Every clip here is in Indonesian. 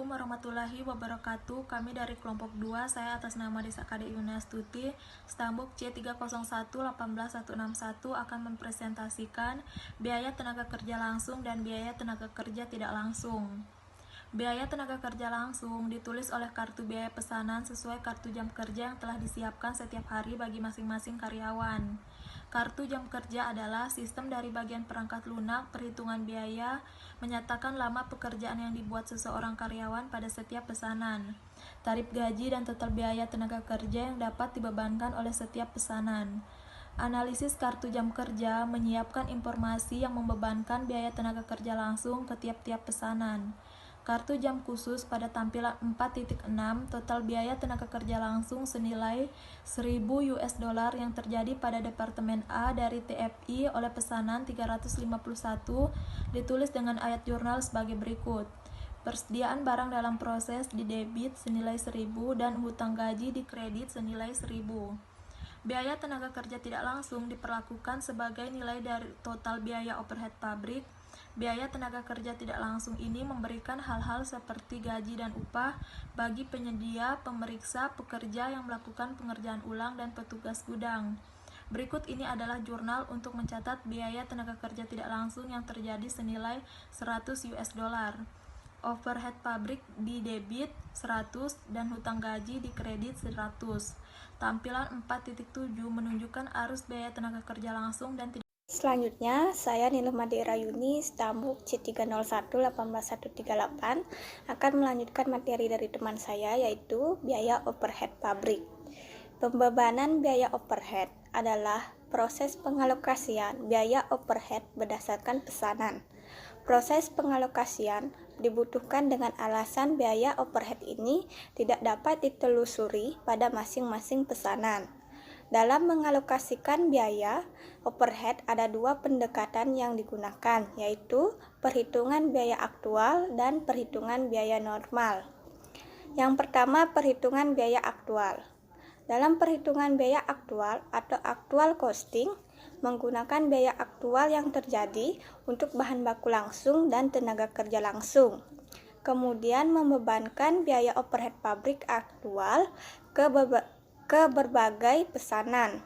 Assalamualaikum warahmatullahi wabarakatuh. Kami dari kelompok 2, saya atas nama Desa Kade Yunastuti, Stambuk C301-18161 akan mempresentasikan biaya tenaga kerja langsung dan biaya tenaga kerja tidak langsung. Biaya tenaga kerja langsung ditulis oleh kartu biaya pesanan sesuai kartu jam kerja yang telah disiapkan setiap hari bagi masing-masing karyawan. Kartu jam kerja adalah sistem dari bagian perangkat lunak perhitungan biaya menyatakan lama pekerjaan yang dibuat seseorang karyawan pada setiap pesanan, tarif gaji dan total biaya tenaga kerja yang dapat dibebankan oleh setiap pesanan. Analisis kartu jam kerja menyiapkan informasi yang membebankan biaya tenaga kerja langsung ke tiap-tiap pesanan. Kartu jam khusus pada tampilan 4.6 total biaya tenaga kerja langsung senilai 1.000 US dollar yang terjadi pada Departemen A dari TFI oleh pesanan 351 ditulis dengan ayat jurnal sebagai berikut. Persediaan barang dalam proses di debit senilai 1.000 dan hutang gaji di kredit senilai 1.000. Biaya tenaga kerja tidak langsung diperlakukan sebagai nilai dari total biaya overhead pabrik. Biaya tenaga kerja tidak langsung ini memberikan hal-hal seperti gaji dan upah bagi penyedia, pemeriksa, pekerja yang melakukan pengerjaan ulang, dan petugas gudang. Berikut ini adalah jurnal untuk mencatat biaya tenaga kerja tidak langsung yang terjadi senilai 100 US dollar. Overhead pabrik di debit 100 dan hutang gaji di kredit 100. Tampilan 4.7 menunjukkan arus biaya tenaga kerja langsung dan tidak. Selanjutnya, saya Niluh Made Rayuni, Stambuk C301-18138 akan melanjutkan materi dari teman saya, yaitu biaya overhead pabrik. Pembebanan biaya overhead adalah proses pengalokasian biaya overhead berdasarkan pesanan. Proses pengalokasian dibutuhkan dengan alasan biaya overhead ini tidak dapat ditelusuri pada masing-masing pesanan. Dalam mengalokasikan biaya overhead ada dua pendekatan yang digunakan, yaitu perhitungan biaya aktual dan perhitungan biaya normal. Yang pertama, perhitungan biaya aktual. Dalam perhitungan biaya aktual atau actual costing, menggunakan biaya aktual yang terjadi untuk bahan baku langsung dan tenaga kerja langsung. Kemudian membebankan biaya overhead pabrik aktual ke berbagai pesanan.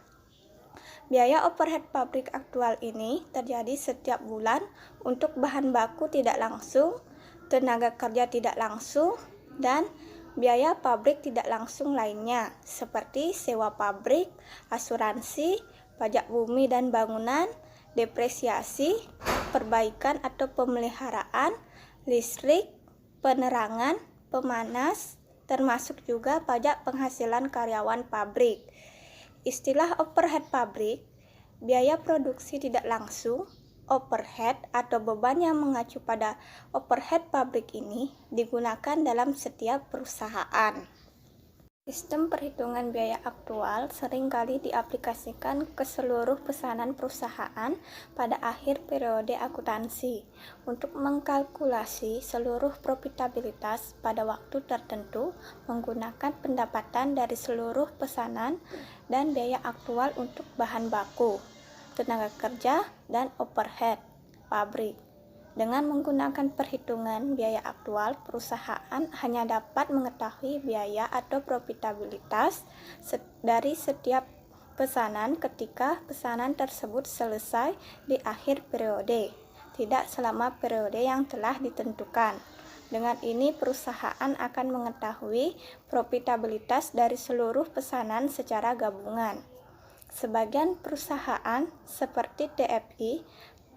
Biaya overhead pabrik aktual ini terjadi setiap bulan untuk bahan baku tidak langsung, tenaga kerja tidak langsung, dan biaya pabrik tidak langsung lainnya seperti sewa pabrik, asuransi, pajak bumi dan bangunan, depresiasi, perbaikan atau pemeliharaan, listrik, penerangan, pemanas, termasuk juga pajak penghasilan karyawan pabrik. Istilah overhead pabrik, biaya produksi tidak langsung, overhead atau beban yang mengacu pada overhead pabrik ini digunakan dalam setiap perusahaan. Sistem perhitungan biaya aktual seringkali diaplikasikan ke seluruh pesanan perusahaan pada akhir periode akuntansi untuk mengkalkulasi seluruh profitabilitas pada waktu tertentu menggunakan pendapatan dari seluruh pesanan dan biaya aktual untuk bahan baku, tenaga kerja, dan overhead pabrik. Dengan menggunakan perhitungan biaya aktual, perusahaan hanya dapat mengetahui biaya atau profitabilitas dari setiap pesanan ketika pesanan tersebut selesai di akhir periode, tidak selama periode yang telah ditentukan. Dengan ini, perusahaan akan mengetahui profitabilitas dari seluruh pesanan secara gabungan. Sebagian perusahaan seperti TFI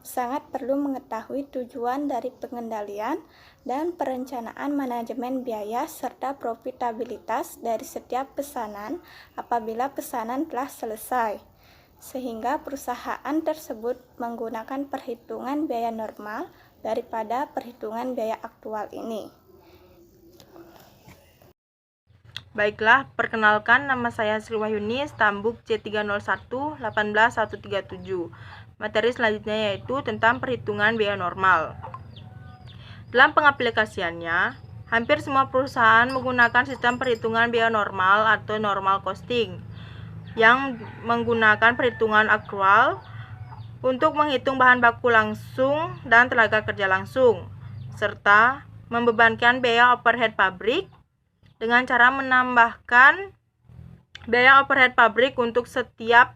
sangat perlu mengetahui tujuan dari pengendalian dan perencanaan manajemen biaya serta profitabilitas dari setiap pesanan apabila pesanan telah selesai, sehingga perusahaan tersebut menggunakan perhitungan biaya normal daripada perhitungan biaya aktual ini. Baiklah, perkenalkan, nama saya Sri Wahyuni, Stambuk C301-18137. Materi selanjutnya yaitu tentang perhitungan biaya normal. Dalam pengaplikasiannya, hampir semua perusahaan menggunakan sistem perhitungan biaya normal atau normal costing yang menggunakan perhitungan aktual untuk menghitung bahan baku langsung dan tenaga kerja langsung, serta membebankan biaya overhead pabrik dengan cara menambahkan biaya overhead pabrik untuk setiap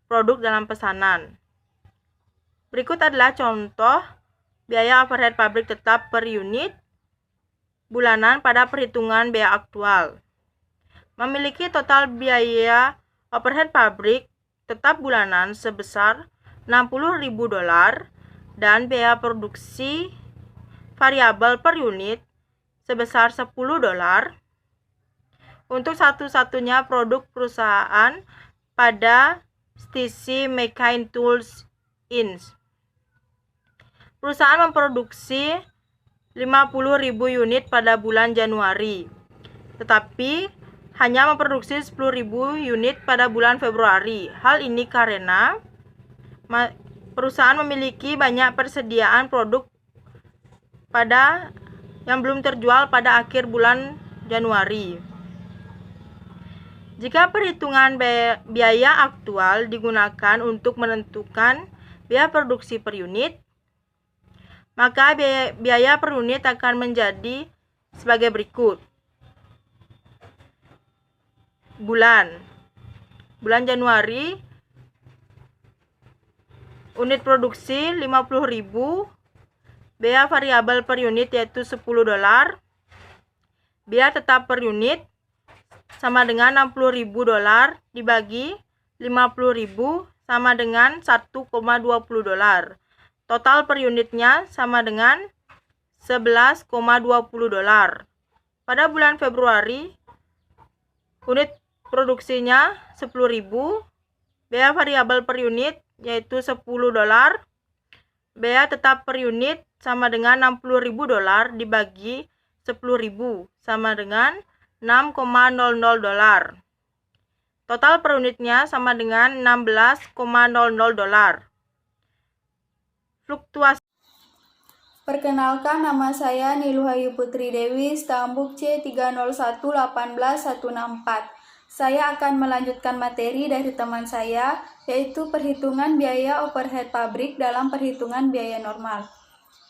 produk dalam pesanan. Berikut adalah contoh biaya overhead pabrik tetap per unit bulanan pada perhitungan biaya aktual. Memiliki total biaya overhead pabrik tetap bulanan sebesar $60.000 dan biaya produksi variabel per unit sebesar $10 untuk satu-satunya produk perusahaan pada STC McCain Tools Inc. Perusahaan memproduksi 50.000 unit pada bulan Januari, tetapi hanya memproduksi 10.000 unit pada bulan Februari. Hal ini karena perusahaan memiliki banyak persediaan produk yang belum terjual pada akhir bulan Januari. Jika perhitungan biaya aktual digunakan untuk menentukan biaya produksi per unit, maka biaya per unit akan menjadi sebagai berikut. Bulan Januari, unit produksi 50.000, biaya variabel per unit yaitu $10, biaya tetap per unit sama dengan $60.000 dibagi 50.000 sama dengan $1,20. Total per unitnya sama dengan $11,20. Pada bulan Februari, unit produksinya 10.000, biaya variabel per unit yaitu $10, biaya tetap per unit sama dengan $60.000 dibagi 10.000 sama dengan $6,00. Total per unitnya sama dengan $16,00. Fluktuasi. Perkenalkan, nama saya Niluhayu Putri Dewi, stambuk C30118164. Saya akan melanjutkan materi dari teman saya, yaitu perhitungan biaya overhead pabrik dalam perhitungan biaya normal.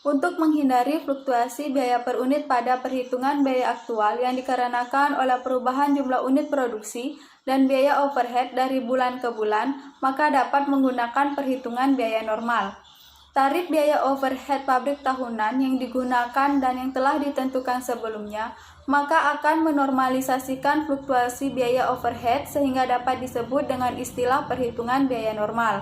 Untuk menghindari fluktuasi biaya per unit pada perhitungan biaya aktual yang dikarenakan oleh perubahan jumlah unit produksi dan biaya overhead dari bulan ke bulan, maka dapat menggunakan perhitungan biaya normal. Tarif biaya overhead pabrik tahunan yang digunakan dan yang telah ditentukan sebelumnya, maka akan menormalisasikan fluktuasi biaya overhead sehingga dapat disebut dengan istilah perhitungan biaya normal.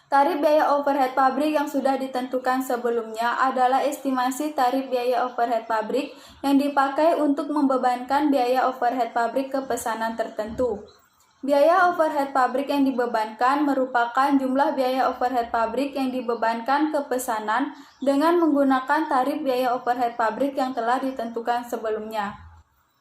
Tarif biaya overhead pabrik yang sudah ditentukan sebelumnya adalah estimasi tarif biaya overhead pabrik yang dipakai untuk membebankan biaya overhead pabrik ke pesanan tertentu. Biaya overhead pabrik yang dibebankan merupakan jumlah biaya overhead pabrik yang dibebankan ke pesanan dengan menggunakan tarif biaya overhead pabrik yang telah ditentukan sebelumnya.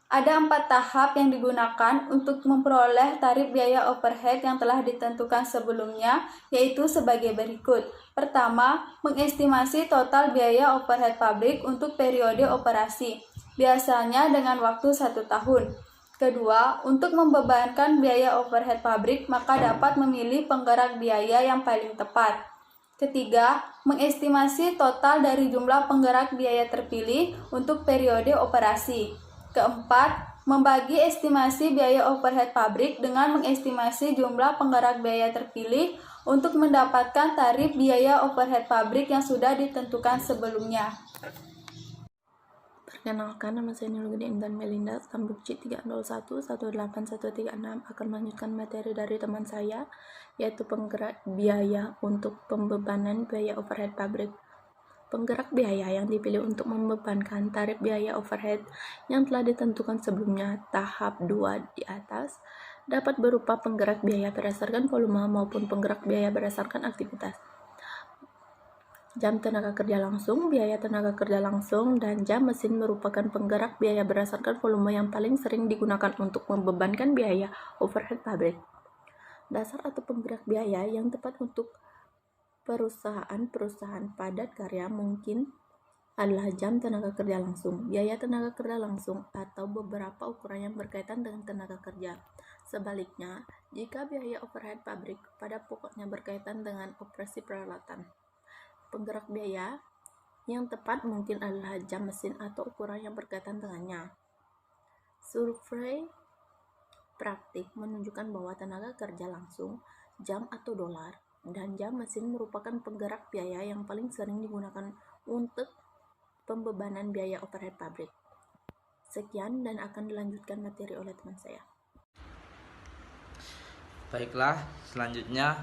Ada 4 tahap yang digunakan untuk memperoleh tarif biaya overhead yang telah ditentukan sebelumnya, yaitu sebagai berikut. Pertama, mengestimasi total biaya overhead pabrik untuk periode operasi, biasanya dengan waktu 1 tahun. Kedua, untuk membebankan biaya overhead pabrik, maka dapat memilih penggerak biaya yang paling tepat. Ketiga, mengestimasi total dari jumlah penggerak biaya terpilih untuk periode operasi. Keempat, membagi estimasi biaya overhead pabrik dengan mengestimasi jumlah penggerak biaya terpilih untuk mendapatkan tarif biaya overhead pabrik yang sudah ditentukan sebelumnya. Perkenalkan, nama saya Nilugede Intan Melinda, stambuk C3011818136, akan melanjutkan materi dari teman saya, yaitu penggerak biaya untuk pembebanan biaya overhead pabrik. Penggerak biaya yang dipilih untuk membebankan tarif biaya overhead yang telah ditentukan sebelumnya, tahap 2 di atas, dapat berupa penggerak biaya berdasarkan volume maupun penggerak biaya berdasarkan aktivitas. Jam tenaga kerja langsung, biaya tenaga kerja langsung, dan jam mesin merupakan penggerak biaya berdasarkan volume yang paling sering digunakan untuk membebankan biaya overhead pabrik. Dasar atau penggerak biaya yang tepat untuk perusahaan padat karya mungkin adalah jam tenaga kerja langsung, biaya tenaga kerja langsung, atau beberapa ukuran yang berkaitan dengan tenaga kerja. Sebaliknya, jika biaya overhead pabrik pada pokoknya berkaitan dengan operasi peralatan, penggerak biaya Yang tepat mungkin adalah jam mesin atau ukuran yang berkaitan dengannya. Survei praktik menunjukkan bahwa tenaga kerja langsung, jam atau dolar, dan jam mesin merupakan penggerak biaya yang paling sering digunakan untuk pembebanan biaya overhead pabrik. Sekian dan akan dilanjutkan materi oleh teman saya. Baiklah, selanjutnya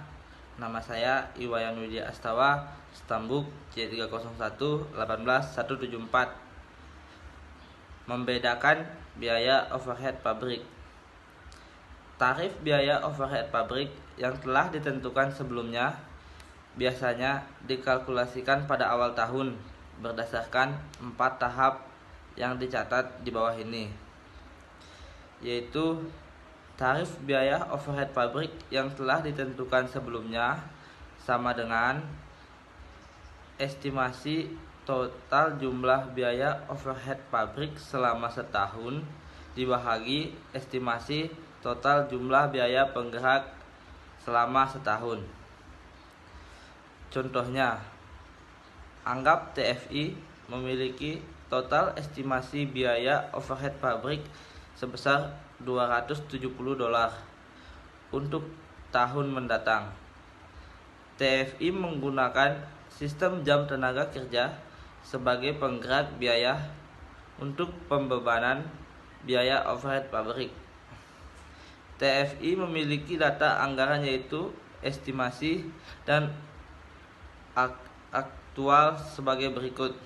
nama saya Iwayan Widya Astawa, stambuk C301-18174. Membedakan biaya overhead pabrik. Tarif biaya overhead pabrik yang telah ditentukan sebelumnya biasanya dikalkulasikan pada awal tahun berdasarkan 4 tahap yang dicatat di bawah ini, yaitu tarif biaya overhead pabrik yang telah ditentukan sebelumnya sama dengan estimasi total jumlah biaya overhead pabrik selama setahun dibahagi estimasi total jumlah biaya penggerak selama setahun. Contohnya, anggap TFI memiliki total estimasi biaya overhead pabrik sebesar $270 untuk tahun mendatang. TFI menggunakan sistem jam tenaga kerja sebagai penggerak biaya untuk pembebanan biaya overhead pabrik. TFI memiliki data anggaran yaitu estimasi dan aktual sebagai berikut.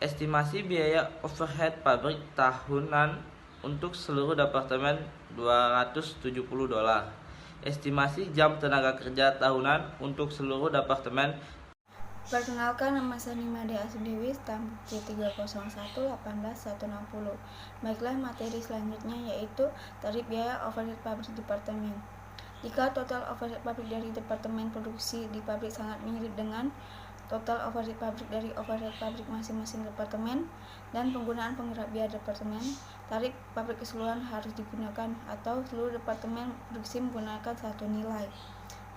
Estimasi biaya overhead pabrik tahunan untuk seluruh departemen $270. Estimasi jam tenaga kerja tahunan untuk seluruh departemen. Perkenalkan, nama saya Nimade Asudewi, stambuk C301-18160. Baiklah, materi selanjutnya yaitu tarif biaya overhead pabrik departemen. Jika total overhead pabrik dari departemen produksi di pabrik sangat mirip dengan total overhead pabrik dari overhead pabrik masing-masing departemen dan penggunaan penggerak biaya departemen, tarif pabrik keseluruhan harus digunakan atau seluruh departemen produksi menggunakan satu nilai.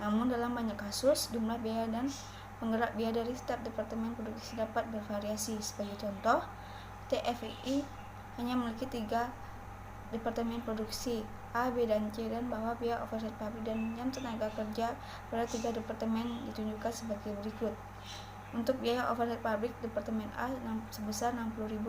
Namun dalam banyak kasus, jumlah biaya dan penggerak biaya dari setiap departemen produksi dapat bervariasi. Sebagai contoh, TFI hanya memiliki 3 departemen produksi A, B, dan C, dan bahwa biaya overhead pabrik dan jam tenaga kerja pada 3 departemen ditunjukkan sebagai berikut. Untuk biaya overhead pabrik departemen A sebesar $60.600,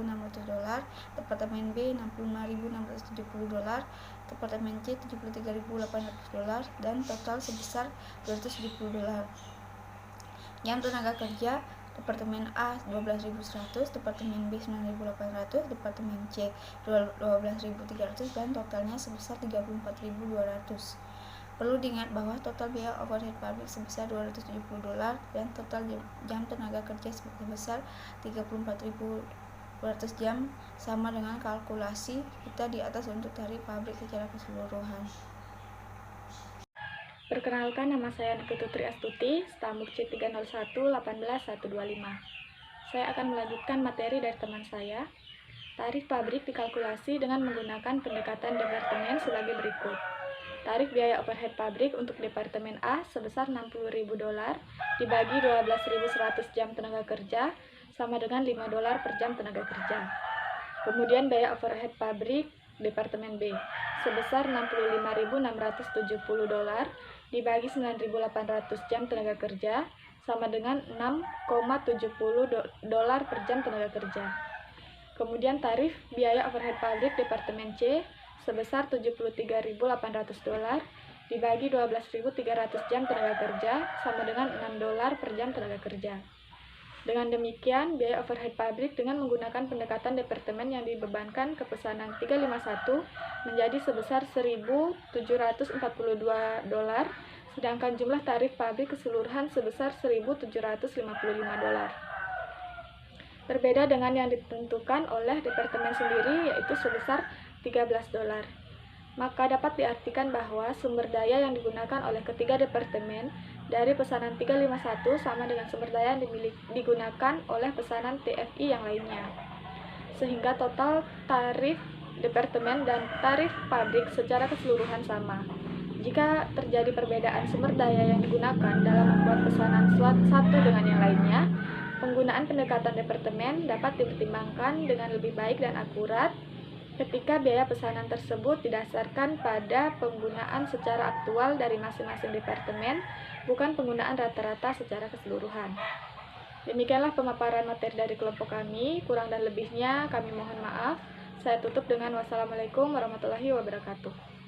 departemen B $65.670, departemen C $73.800, dan total sebesar $270. Jam tenaga kerja departemen A 12.100, departemen B 9.800, departemen C 12.300, dan totalnya sebesar $34.200. Perlu diingat bahwa total biaya overhead pabrik sebesar $270 dan total jam tenaga kerja sebesar 34.200 jam sama dengan kalkulasi kita di atas untuk tarif pabrik secara keseluruhan. Perkenalkan, nama saya Nikututri Astuti, stambuk C301-18125. Saya akan melanjutkan materi dari teman saya. Tarif pabrik dikalkulasi dengan menggunakan pendekatan departemen sebagai berikut. Tarif biaya overhead pabrik untuk departemen A sebesar $60.000 dibagi 12.100 jam tenaga kerja sama dengan $5 per jam tenaga kerja. Kemudian biaya overhead pabrik departemen B sebesar $65.670 dibagi 9.800 jam tenaga kerja sama dengan $6,70 per jam tenaga kerja. Kemudian tarif biaya overhead pabrik departemen C sebesar $73.800 dibagi 12.300 jam tenaga kerja sama dengan $6 per jam tenaga kerja. Dengan demikian, biaya overhead pabrik dengan menggunakan pendekatan departemen yang dibebankan ke pesanan 351 menjadi sebesar $1.742, sedangkan jumlah tarif pabrik keseluruhan sebesar $1.755. Berbeda dengan yang ditentukan oleh departemen sendiri, yaitu sebesar $13. Maka dapat diartikan bahwa sumber daya yang digunakan oleh ketiga departemen dari pesanan 351 sama dengan sumber daya yang digunakan oleh pesanan TFI yang lainnya. Sehingga total tarif departemen dan tarif pabrik secara keseluruhan sama. Jika terjadi perbedaan sumber daya yang digunakan dalam membuat pesanan satu dengan yang lainnya, Penggunaan pendekatan departemen dapat dipertimbangkan dengan lebih baik dan akurat ketika biaya pesanan tersebut didasarkan pada penggunaan secara aktual dari masing-masing departemen, bukan penggunaan rata-rata secara keseluruhan. Demikianlah pemaparan materi dari kelompok kami, kurang dan lebihnya kami mohon maaf. Saya tutup dengan wassalamualaikum warahmatullahi wabarakatuh.